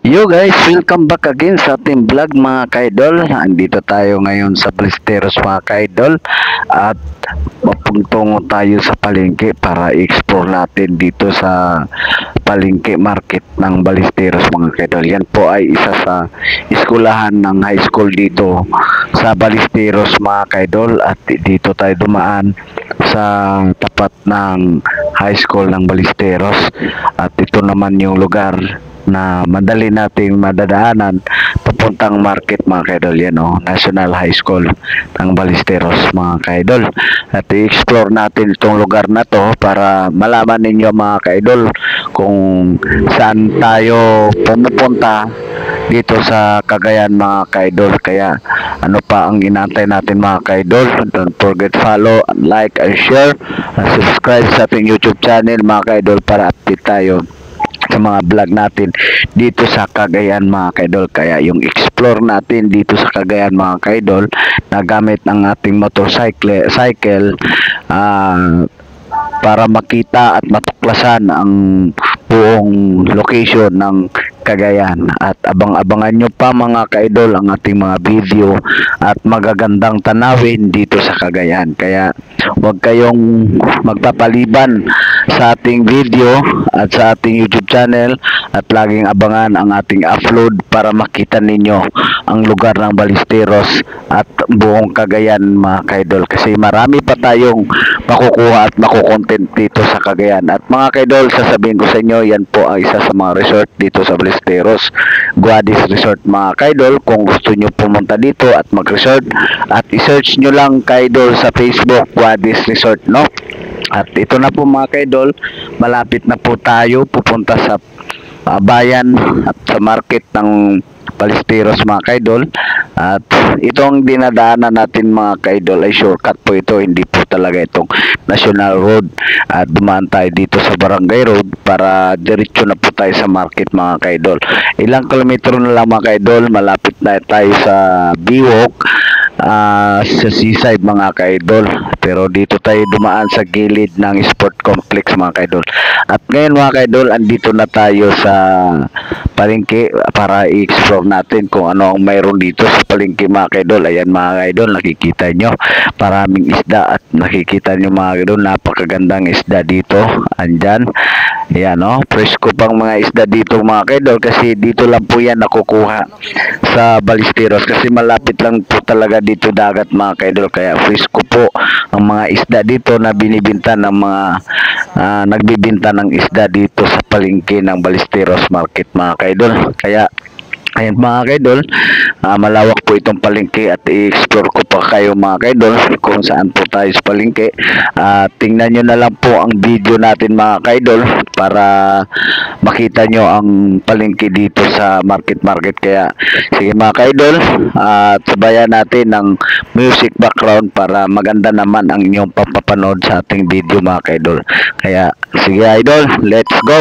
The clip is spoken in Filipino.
Yo guys, welcome back again sa ating vlog mga kaidol. Andito tayo ngayon sa Ballesteros mga kaidol at mapuntungo tayo sa palengke para i-explore natin dito sa palengke market ng Ballesteros mga kaidol. Yan po ay isa sa eskwelahan ng high school dito sa Ballesteros mga kaidol at dito tayo dumaan sa tapat ng high school ng Ballesteros at ito naman yung lugar na madali nating madadaanan papuntang market mga kaidol. Yan National High School ng Ballesteros mga kaidol, at i-explore natin itong lugar na to para malaman ninyo mga kaidol kung saan tayo pumupunta dito sa Cagayan mga kaidol. Kaya ano pa ang inantay natin mga kaidol? Don't forget follow, like and share and subscribe sa ating YouTube channel mga kaidol para update tayo sa mga vlog natin dito sa Cagayan mga kaidol. Kaya yung explore natin dito sa Cagayan mga kaidol na gamit ang ating motorcycle para makita at matuklasan ang buong location ng Cagayan. At abang-abangan nyo pa mga kaidol ang ating mga video at magagandang tanawin dito sa Cagayan. Kaya huwag kayong magpapaliban sa ating video at sa ating YouTube channel at laging abangan ang ating upload para makita ninyo ang lugar ng Ballesteros at buong Cagayan mga kaidol, kasi marami pa tayong makukuha at makukontent dito sa Cagayan. At mga kaidol, sasabihin ko sa inyo, yan po ang isa sa mga resort dito sa Ballesteros, Guadis Resort mga kaidol. Kung gusto nyo pumunta dito at mag-resort, at i-search nyo lang kaidol sa Facebook, Guadis Resort, no? At ito na po mga kaidol, malapit na po tayo pupunta sa bayan at sa market ng Ballesteros mga kaidol. At itong dinadaanan natin mga kaidol ay shortcut po ito, hindi po talaga itong National Road. At dumaan tayo dito sa Barangay Road para diretso na po tayo sa market mga kaidol. Ilang kilometro na lang mga kaidol, malapit na tayo sa Biwok, sa seaside mga kaidol. Pero dito tayo dumaan sa gilid ng sport complex mga kaidol. At ngayon mga kaidol, andito na tayo sa palengke para i-explore natin kung ano ang mayroon dito sa palengke mga kaidol. Ayan mga kaidol, nakikita nyo maraming isda at nakikita nyo mga kaidol, napakagandang isda dito. Andyan, ayan presko pang mga isda dito mga kaidol, kasi dito lang po yan nakukuha sa Ballesteros, kasi malapit lang po talaga dito dagat mga kaidol. Kaya presko po ang mga isda dito na binibinta ng mga nagbibinta ng isda dito sa palengke ng Ballesteros Market mga kaidol. Kaya ayan mga kaidol, malawak po itong palengke at i-explore ko pa kayo mga kaidol kung saan po tayo sa palengke. Tingnan nyo na lang po ang video natin mga kaidol para makita nyo ang palengke dito sa market. Kaya sige mga kaidol, at sabayan natin ng music background para maganda naman ang inyong papapanood sa ating video mga kaidol. Kaya sige idol, let's go!